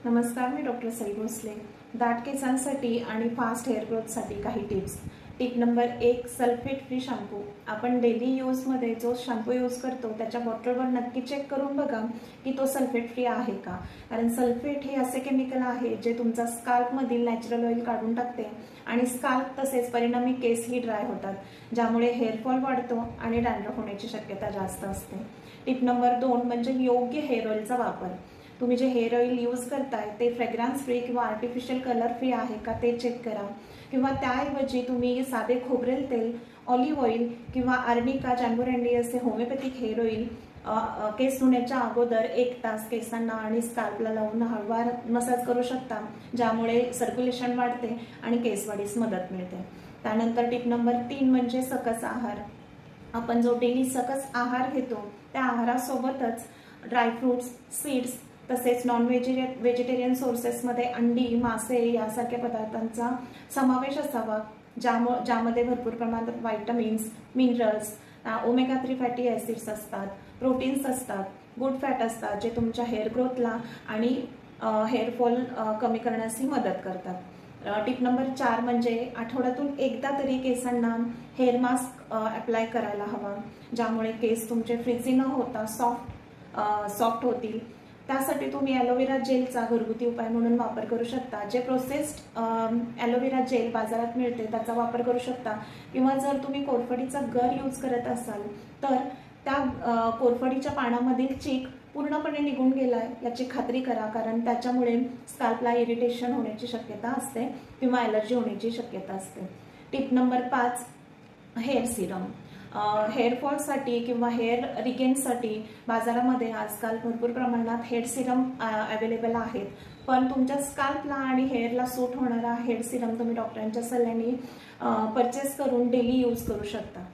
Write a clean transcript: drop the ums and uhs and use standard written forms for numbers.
नमस्कार, मी डॉक्टर सई भोसले। दाट केसांसाठी आणि फास्ट हेअर ग्रोथसाठी काही tips. Tip number 1, sulphate free shampoo. आपण डेली यूजमध्ये जो शॅम्पू यूज करतो त्याच्या बॉटलवर नक्की चेक करून बघा की तो सल्फेट फ्री आहे का, कारण सल्फेट हे असे केमिकल आहे जे तुमचा स्काल्पमधील नॅचरल ऑइल काढून टाकते आणि स्काल्प तसेच परिणामी केसही ड्राय होतात, ज्यामुळे हेअरफॉल वाढतो आणि डॅन्ड्रफ होण्याची शक्यता जास्त असते। टिप नंबर 2 म्हणजे योग्य हेअर ऑइलचा वापर। तुम्ही जे हेअर ऑइल यूज करताय ते फ्रेग्रन्स फ्री किंवा आर्टिफिशियल कलर फ्री आहे का ते चेक करा, किंवा त्याऐवजी तुम्ही साधे खोबरेल तेल, ऑलिव्ह ऑइल किंवा आर्निका, जॅम्बोरँडी असे होमिओपॅथिक हेअर ऑइल केस धुण्याच्या अगोदर 1 तास केसांना आणि स्काल्पला लावून हळूवार मसाज करू शकता, ज्यामुळे सर्क्युलेशन वाढते आणि केसवाढीस मदत मिळते। त्यानंतर टिप नंबर 3 म्हणजे सकस आहार। आपण जो डेली सकस आहार घेतो त्या आहारासोबतच ड्रायफ्रुट्स, सीड्स तसेच नॉन व्हेजिटेरियन सोर्सेसमध्ये अंडी, मासे यासारख्या पदार्थांचा समावेश असावा, ज्यामध्ये भरपूर प्रमाणात vitamins, minerals, omega 3 fatty acids असतात, प्रोटीन्स असतात, गुड फॅट असतात, जे तुमच्या हेअर ग्रोथला आणि हेअरफॉल कमी करण्यासही मदत करतात। टिप नंबर 4 म्हणजे आठवड्यातून एकदा तरी केसांना हेअर मास्क अप्लाय करायला हवा, ज्यामुळे केस तुमचे फ्रिझी न होता सॉफ्ट होतील। त्यासाठी तुम्ही ॲलोवेरा जेलचा घरगुती उपाय म्हणून वापर करू शकता। जे प्रोसेस्ड ॲलोवेरा जेल बाजारात मिळते त्याचा वापर करू शकता, किंवा जर तुम्ही कोरफडीचा गर यूज करत असाल तर त्या कोरफडीच्या पानामधील चीक पूर्णपणे निघून गेलाय याची खात्री करा, कारण त्याच्यामुळे स्काल्पला इरिटेशन होण्याची शक्यता असते किंवा ॲलर्जी होण्याची शक्यता असते। Tip number 5, hair serum. हेअरफॉलसाठी किंवा हेअर रिगेनसाठी बाजारामध्ये आजकाल भरपूर प्रमाणात हेअर सिरम अवेलेबल आहेत, पण तुमच्या स्काल्पला आणि हेअरला सूट होणारा हेअर सिरम तुम्ही डॉक्टरांच्या सल्ल्याने परचेस करून डेली यूज करू शकता।